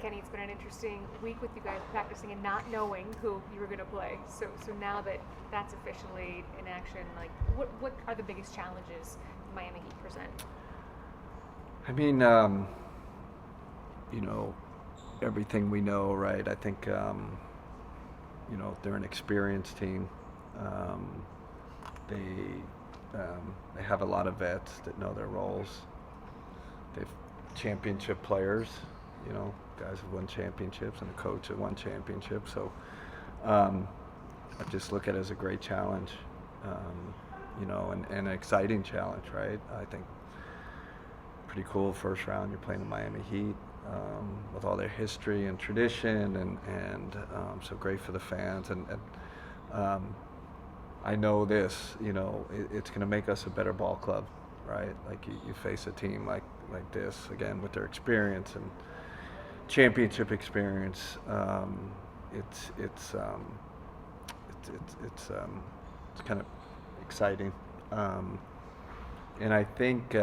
Kenny, it's been an interesting week with you guys practicing and not knowing who you were going to play. So now that that's officially in action, like what are the biggest challenges Miami Heat present? I mean, everything we know, right? I think, they're an experienced team. They have a lot of vets that know their roles. They've championship players, guys have won championships, and a coach that won championships. So I just look at it as a great challenge, and an exciting challenge, right? I think pretty cool first round. You're playing the Miami Heat with all their history and tradition, and so great for the fans. And I know this, it's going to make us a better ball club, right? Like you face a team like this again with their experience and championship experience. It's kind of exciting, and I think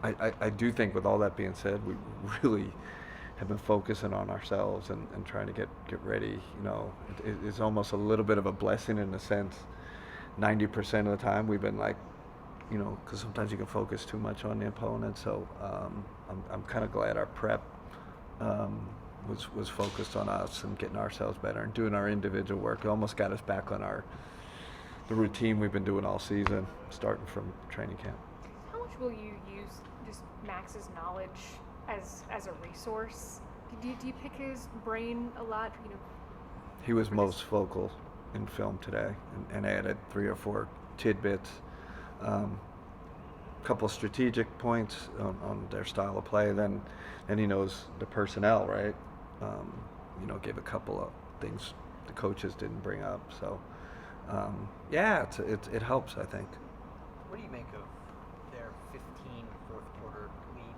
I do think, with all that being said, we really have been focusing on ourselves and trying to get ready. It's almost a little bit of a blessing in a sense. 90% of the time we've been like, because sometimes you can focus too much on the opponent. So I'm kind of glad our prep was focused on us and getting ourselves better and doing our individual work. It almost got us back on the routine we've been doing all season, starting from training camp. How much will you use just Max's knowledge as a resource? Do you pick his brain a lot? He was most vocal in film today, and added 3 or 4 tidbits, a couple of strategic points on their style of play. Then he knows the personnel, right? Gave a couple of things the coaches didn't bring up. So it helps, I think. What do you make of their 15 fourth quarter lead?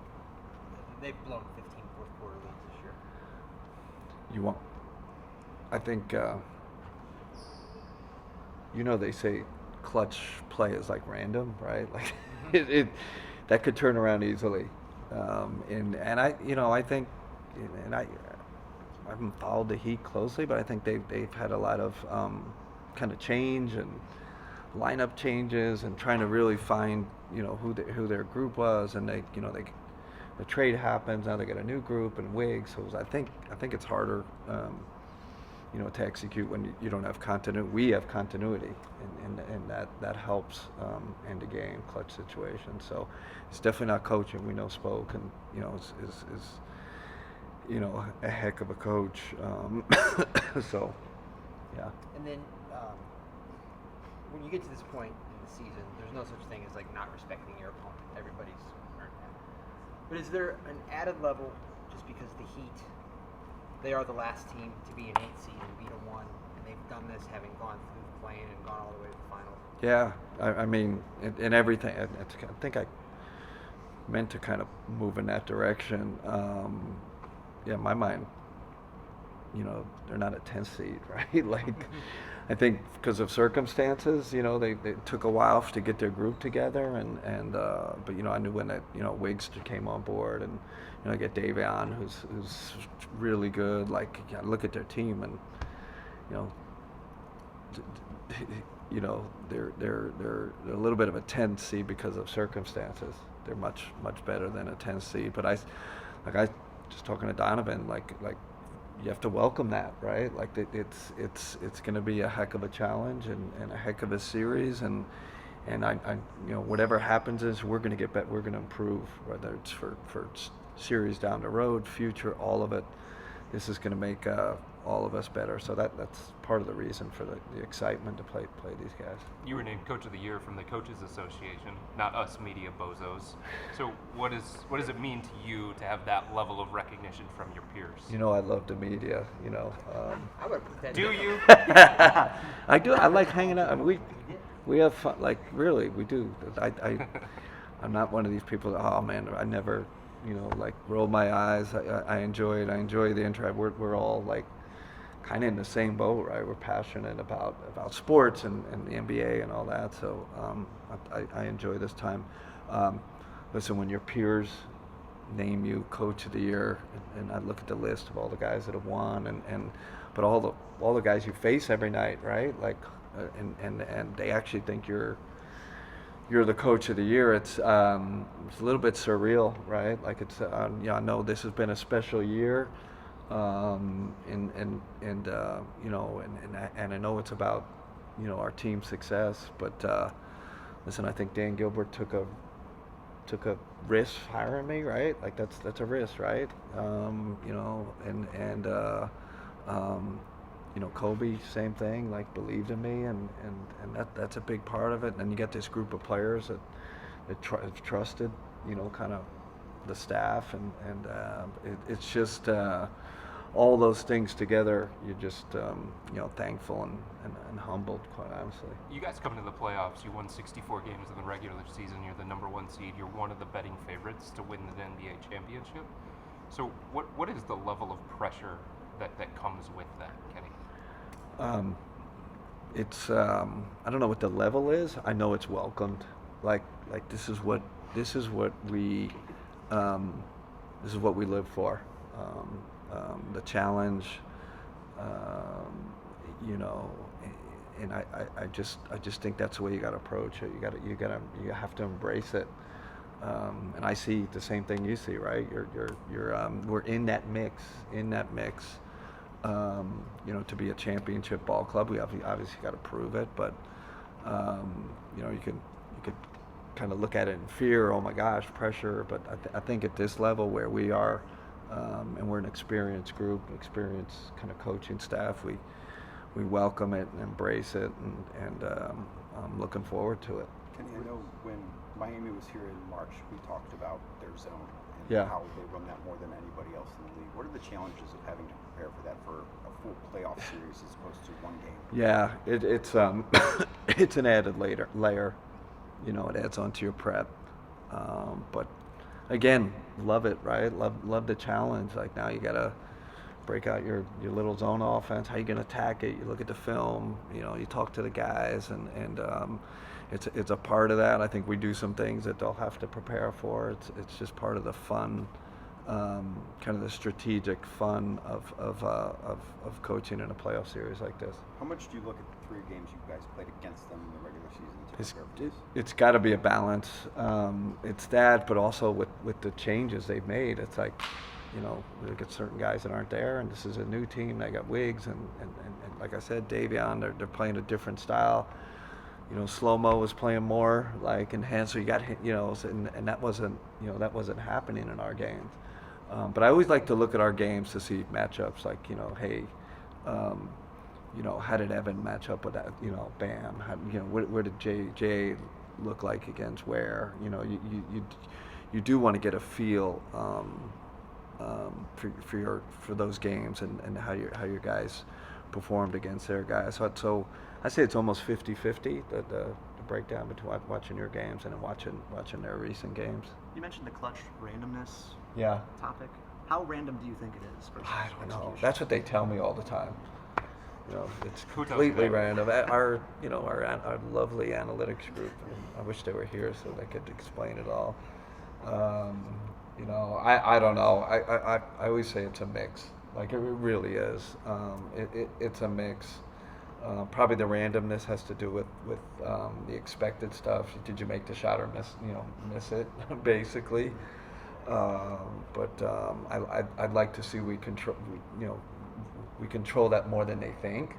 They've blown 15 fourth quarter leads this year. I think, they say clutch play is like random, right? Like it that could turn around easily. And I think, and I haven't followed the Heat closely, but I think they've had a lot of kind of change and lineup changes and trying to really find who their group was, and the trade happens, now they got a new group and Wiggs, so I think it's harder to execute when you don't have continuity. We have continuity, and that helps in the game clutch situation. So it's definitely not coaching. We know Spoke, and is a heck of a coach. So yeah. And then when you get to this point in the season, there's no such thing as like not respecting your opponent. Everybody's earned that. But is there an added level just because the Heat, they are the last team to be an 8 seed and beat a 1, and they've done this having gone through the play-in and gone all the way to the finals? Yeah, I mean, in everything, I think I meant to kind of move in that direction. In my mind, they're not a 10 seed, right? Like, I think because of circumstances, they took a while to get their group together, but I knew when that Wiggs came on board, and I get Davion, who's really good. Like, look at their team, and they're a little bit of a 10 seed because of circumstances. They're much better than a 10 seed. But I just talking to Donovan, like you have to welcome that, right? Like it's going to be a heck of a challenge and a heck of a series, and I whatever happens is we're going to get better. We're going to improve, whether it's for series down the road, future, all of it. This is going to make all of us better. So that's part of the reason for the excitement to play these guys. You were named Coach of the Year from the Coaches Association, not us media bozos. So what does it mean to you to have that level of recognition from your peers? I love the media. I would put that. Do you? I do. I like hanging out. I mean, we have fun. Like, really, we do. I'm not one of these people that, oh man, I never, roll my eyes. I enjoy it. I enjoy the intro. We're all like kind of in the same boat, right? We're passionate about sports and the NBA and all that. So I enjoy this time. Listen, when your peers, name you Coach of the Year, and I look at the list of all the guys that have won, but all the guys you face every night, right? Like, and they actually think you're the Coach of the Year. It's a little bit surreal, right? Like it's I know this has been a special year, and I know it's about our team's success, but listen, I think Dan Gilbert took a risk hiring me, right? Like that's a risk, right? Kobe, same thing, like believed in me, and that's a big part of it. And then you get this group of players that have trusted, kind of the staff, and it's just all those things together. You're just thankful and humbled, quite honestly. You guys come into the playoffs. You won 64 games in the regular season. You're the number 1 seed. You're one of the betting favorites to win the NBA championship. So what is the level of pressure that comes with that, Kenny? It's I don't know what the level is. I know it's welcomed. Like this is what we live for. The challenge, and I just think that's the way you got to approach it. You have to embrace it. And I see the same thing you see, right? We're in that mix. To be a championship ball club, we obviously got to prove it. But you could kind of look at it in fear. Oh my gosh, pressure. But I think at this level where we are, and we're an experienced group, experienced kind of coaching staff, we welcome it and embrace it, and I'm looking forward to it. Kenny, I know when Miami was here in March, we talked about their zone and Yeah. how they run that more than anybody else in the league. What are the challenges of having to prepare for that for a full playoff series as opposed to one game? Yeah, it's it's an added layer. It adds on to your prep. But again, love it, right? Love the challenge. Like now you gotta break out your little zone offense. How you gonna attack it? You look at the film. You talk to the guys, and it's a part of that. I think we do some things that they'll have to prepare for. It's just part of the fun, kind of the strategic fun of coaching in a playoff series like this. How much do you look at the 3 games you guys played against them in the regular season to prepare for this? It's got to be a balance. It's that, but also with the changes they've made, it's like, we get certain guys that aren't there, and this is a new team. They got Wiggs, and like I said, Davion. They're playing a different style. Slow-mo was playing more like enhanced. So you got, and that wasn't happening in our games. But I always like to look at our games to see matchups. Like, hey, how did Evan match up with that? Bam. Where did Jay look like against where? You do want to get a feel for those games and how your guys performed against their guys. So I say it's almost 50-50, the breakdown between watching your games and watching their recent games. You mentioned the clutch randomness Yeah. topic. How random do you think it is? Versus I don't know. execution? That's what they tell me all the time. It's Who tells you completely that? random. Our lovely analytics group. I wish they were here so they could explain it all. I don't know. I always say it's a mix. Like it really is. It's a mix. Probably the randomness has to do with the expected stuff. Did you make the shot or miss it, basically? But I'd like to see we control that more than they think.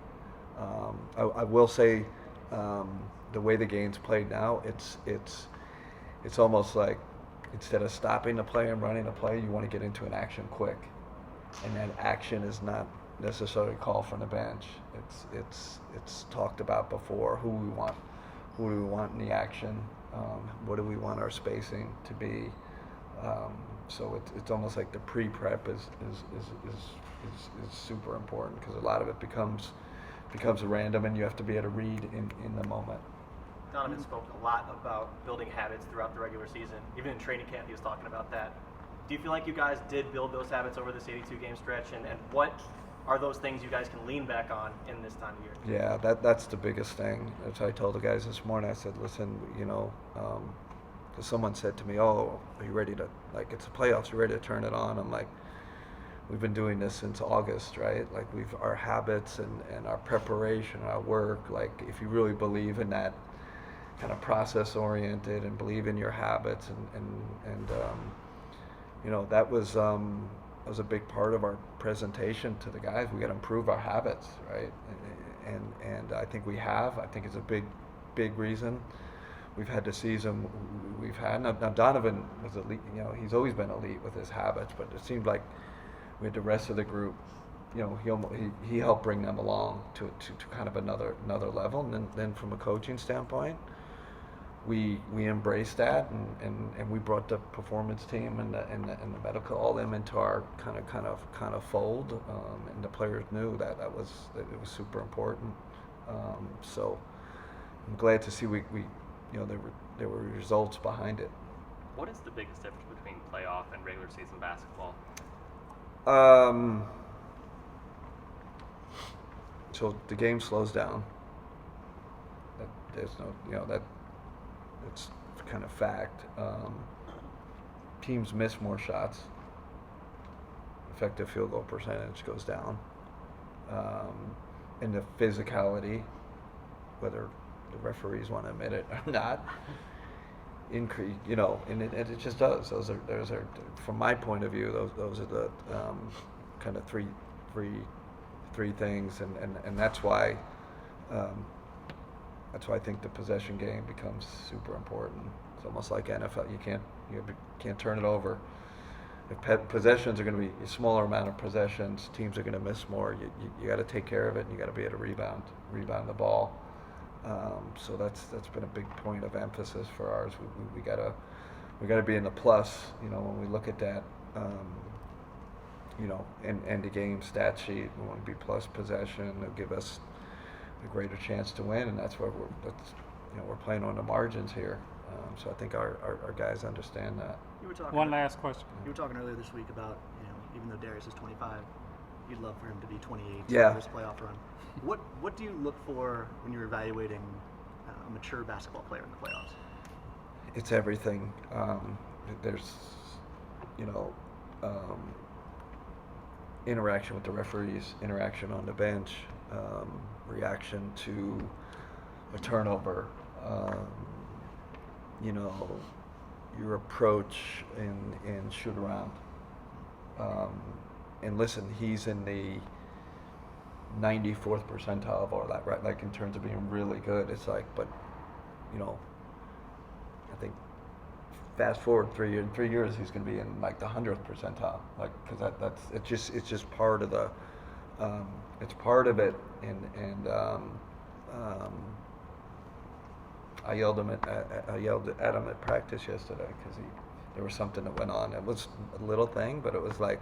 I will say the way the game's played now, it's almost like instead of stopping the play and running the play, you want to get into an action quick, and that action is not necessarily called from the bench. It's talked about before. Who do we want in the action? What do we want our spacing to be? So it's almost like the pre-prep is super important because a lot of it becomes random, and you have to be able to read in the moment. Donovan spoke a lot about building habits throughout the regular season. Even in training camp, he was talking about that. Do you feel like you guys did build those habits over this 82-game stretch, and what are those things you guys can lean back on in this time of year? Yeah, that's the biggest thing. As I told the guys this morning, I said, listen, Because someone said to me, "Oh, are you ready to, like, it's the playoffs, you ready to turn it on?" I'm like, we've been doing this since August, right? Like, our habits and our preparation, our work, like, if you really believe in that kind of process oriented and believe in your habits and you know, that was a big part of our presentation to the guys. We got to improve our habits, right? And I think we have. I think it's a big reason we've had the season we've had. Now Donovan was elite. You know, he's always been elite with his habits, but it seemed like we had the rest of the group. You know, he helped bring them along to kind of another level. And then from a coaching standpoint, we embraced that, and we brought the performance team and the medical, all them into our kind of fold, and the players knew that it was super important. So I'm glad to see we you know, there were results behind it. What is the biggest difference between playoff and regular season basketball? So the game slows down. There's no, you know, it's kind of fact. Teams miss more shots. Effective field goal percentage goes down. And the physicality, whether the referees want to admit it or not, increase. You know, and it just does. Those are from my point of view. Those are the kind of three things, and that's why. That's why I think the possession game becomes super important. It's almost like NFL. You can't turn it over. If possessions are going to be a smaller amount of possessions, teams are going to miss more. You got to take care of it, and you got to be able to rebound the ball. So that's been a big point of emphasis for ours. We got to be in the plus. You know, when we look at that, you know, end of game stat sheet, we want to be plus possession. It'll give us a greater chance to win, and that's where we're playing on the margins here. So I think our guys understand that. You were talking One last question. You were talking earlier this week about, you know, even though Darius is 25, you'd love for him to be 28 Yeah. for this playoff run. What do you look for when you're evaluating a mature basketball player in the playoffs? It's everything. There's, you know, interaction with the referees, interaction on the bench, reaction to a turnover, you know, your approach in shoot around. And listen, he's in the 94th percentile of all that, right? Like, in terms of being really good. It's like, but, you know, I think fast forward 3 years, in 3 years he's going to be in like the 100th percentile, like, because it's just part of the it's part of it. And I yelled at him at practice yesterday because there was something that went on. It was a little thing, but it was like,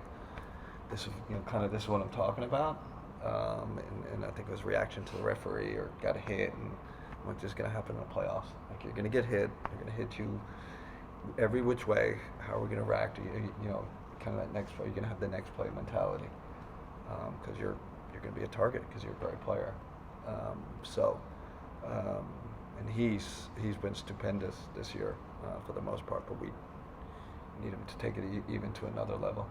this is, you know, kind of, this is what I'm talking about. And I think it was reaction to the referee or got hit, and what's just going to happen in the playoffs. Like, you're going to get hit. They're going to hit you every which way. How are we going to react? You know, kind of that next play. You're going to have the next play mentality because you're going to be a target because you're a great player. And he's been stupendous this year for the most part, but we need him to take it even to another level.